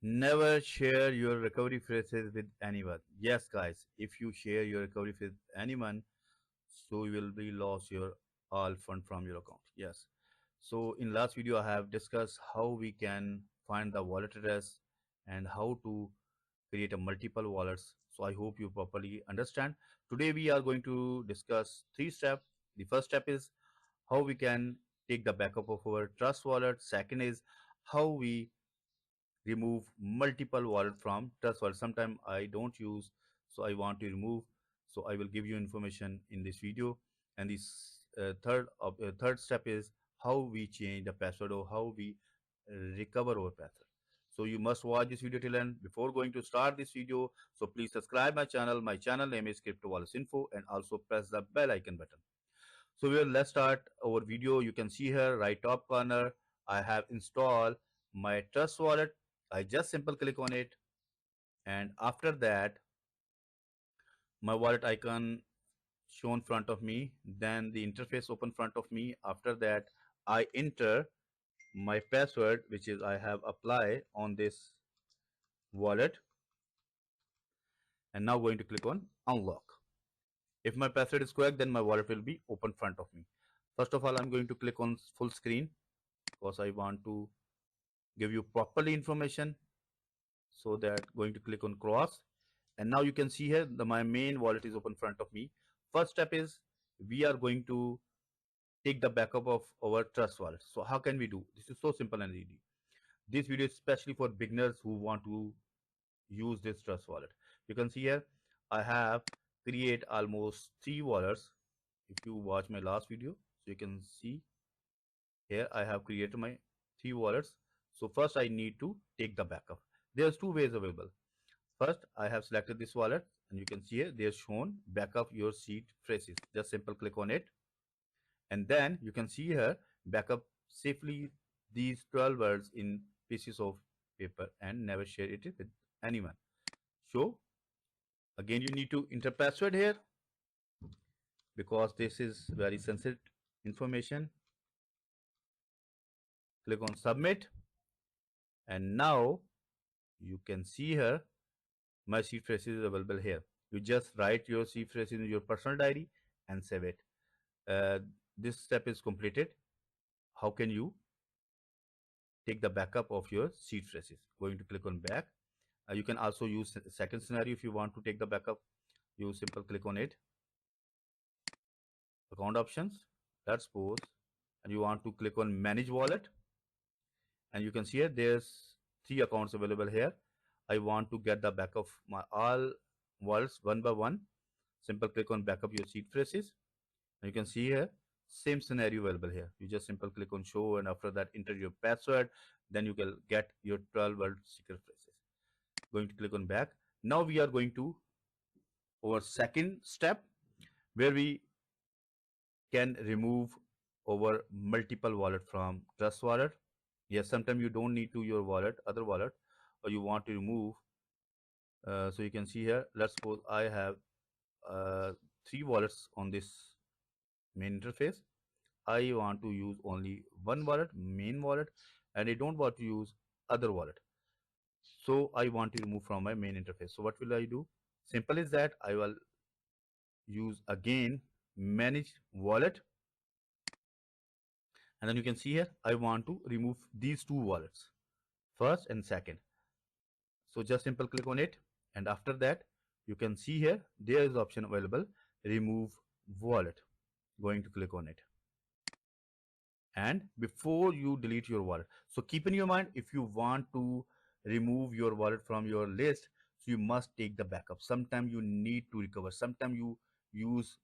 Never share your recovery phrases with anyone. Yes, guys, if you share your recovery phrase with anyone, so you will be lost your all fund from your account. Yes. So in last video, I have discussed how we can find the wallet address and how to create a multiple wallets. So I hope you properly understand. Today we are going to discuss three steps. The first step is how we can take the backup of our trust wallet. Second is how we remove multiple wallet from trust wallet. Sometimes I don't use, so I want to remove. So I will give you information in this video. And this third step is how we change the password or how we recover our password. So you must watch this video till end. Before going to start this video, so please subscribe my channel. My channel name is Crypto Wallets Info, and also press the bell icon button. So let's start our video. You can see here right top corner, I have installed my trust wallet. I just simple click on it, and after that my wallet icon shown front of me, then the interface open front of me. After that I enter my password, which is I have applied on this wallet, and now going to click on unlock. If my password is correct, then my wallet will be open front of me. First of all, I'm going to click on full screen because I want to give you properly information. So that going to click on cross, and now you can see here my main wallet is open front of me. First step is we are going to take the backup of our trust wallet. So how can we do this? Is so simple and easy. This video is especially for beginners who want to use this trust wallet. You can see here I have create almost 3 wallets. If you watch my last video, so you can see here I have created my 3 wallets. So first I need to take the backup. There's two ways available. First, I have selected this wallet, and you can see here they are shown backup your seed phrases. Just simple click on it, and then you can see here backup safely these 12 words in pieces of paper and never share it with anyone. So again, you need to enter password here because this is very sensitive information. Click on submit, and now you can see here my seed phrases is available here. You just write your seed phrases in your personal diary and save it. uh, this step is completed. How can you take the backup of your seed phrases? Going to click on back. You can also use second scenario. If you want to take the backup, you simple click on it, account options, let's suppose, and you want to click on manage wallet, and you can see here there's 3 accounts available here. I want to get the backup of my all wallets one by one. Simple click on backup your seed phrases. And you can see here same scenario available here. You just simple click on show, and after that enter your password, then you can get your 12 word secret phrases. Going to click on back. Now we are going to our second step where we can remove our multiple wallet from trust wallet. Yes, sometimes you don't need to your wallet other wallet, or you want to remove. So you can see here, let's suppose I have 3 wallets on this main interface. I want to use only one wallet, main wallet, and I don't want to use other wallet. So I want to remove from my main interface. So what will I do? Simple is that I will use again manage wallet, and then you can see here I want to remove these 2 wallets, first and second. So just simple click on it, and after that you can see here there is option available, remove wallet. Going to click on it, and before you delete your wallet, so keep in your mind, if you want to remove your wallet from your list, so you must take the backup. Sometimes you need to recover, sometimes you use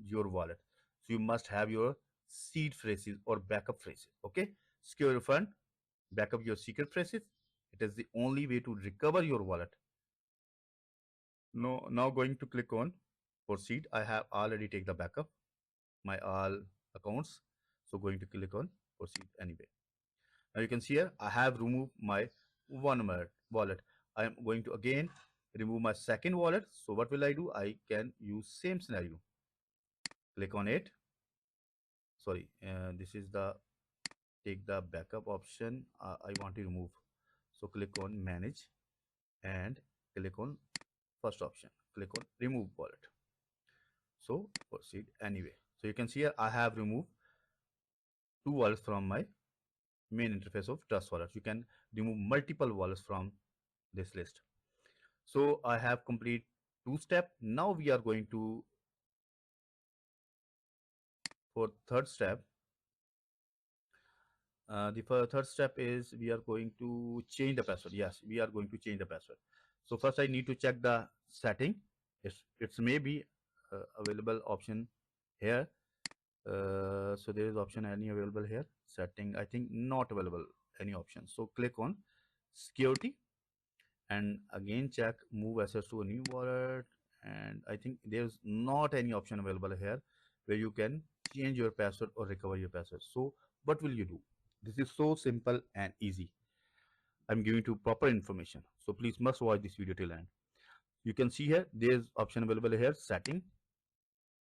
your wallet, so you must have your seed phrases or backup phrases. Okay, secure your fund, backup your secret phrases. It is the only way to recover your wallet. No, now going to click on proceed. I have already take the backup my all accounts, so going to click on proceed anyway. Now you can see here I have removed my one wallet. I am going to again remove my second wallet. So what will I do? I can use same scenario. Click on it. Sorry, this is the take the backup option. I want to remove. So click on manage and click on first option, click on remove wallet. So proceed anyway. So you can see here I have removed two wallets from my main interface of Trust Wallet. You can remove multiple wallets from this list. So I have complete two step. Now we are going to, for third step, the third step is we are going to change the password. Yes, we are going to change the password. So first I need to check the setting. It's maybe available option here. So there is option any available here. Setting, I think not available any option. So click on security and again check move assets to a new wallet, and I think there's not any option available here where you can change your password or recover your password. So what will you do? This is so simple and easy. I'm giving you proper information, so please must watch this video till end. You can see here there's option available here, setting.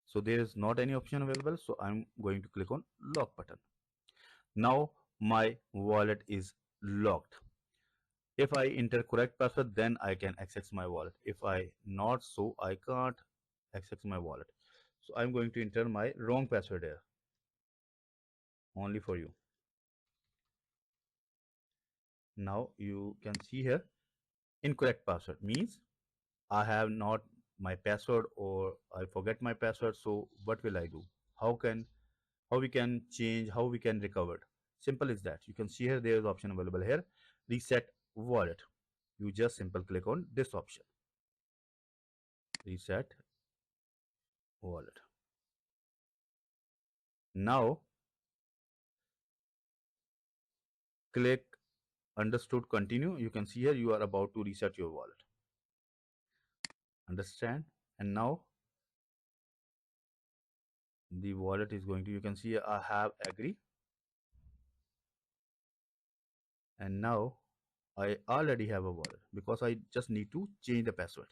So there is not any option available, so I'm going to click on lock button. Now my wallet is locked. If I enter correct password, then I can access my wallet. If I not so, I can't access my wallet. So I'm going to enter my wrong password here only for you. Now you can see here incorrect password means I have not my password or I forget my password. So what will I do? How can how we can change, how we can recover? Simple is that. You can see here there is option available here, reset wallet. You just simple click on this option, reset wallet. Now click understood continue. You can see here you are about to reset your wallet. Understand? And now the wallet is going to, you can see I have agree, and now I already have a wallet because I just need to change the password.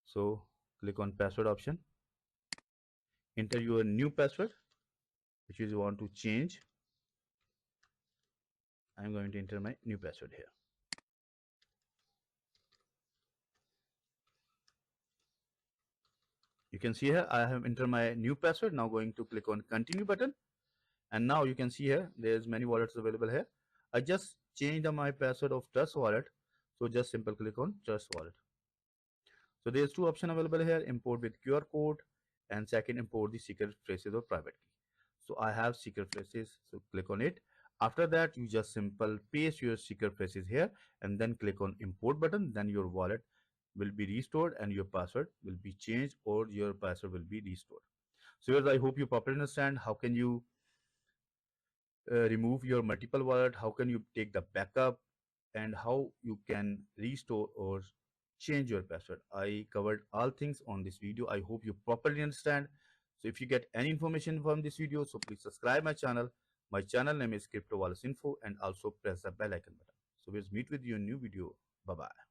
So click on password option, enter your new password which you want to change. I'm going to enter my new password here. You can see here I have entered my new password. Now going to click on continue button, and now you can see here there's many wallets available here. I just changed my password of Trust Wallet, so just simple click on Trust Wallet. So there's two options available here, import with QR code, and second import the secret phrases or private key. So I have secret phrases, so click on it. After that you just simple paste your secret phrases here and then click on import button. Then your wallet will be restored and your password will be changed or your password will be restored. So here's, I hope you properly understand how can you remove your multiple wallet, how can you take the backup, and how you can restore or change your password. I covered all things on this video. I hope you properly understand. So if you get any information from this video, so please subscribe my channel. My channel name is Crypto Wallets Info, and also press the bell icon button. So we'll meet with you in new video. Bye bye.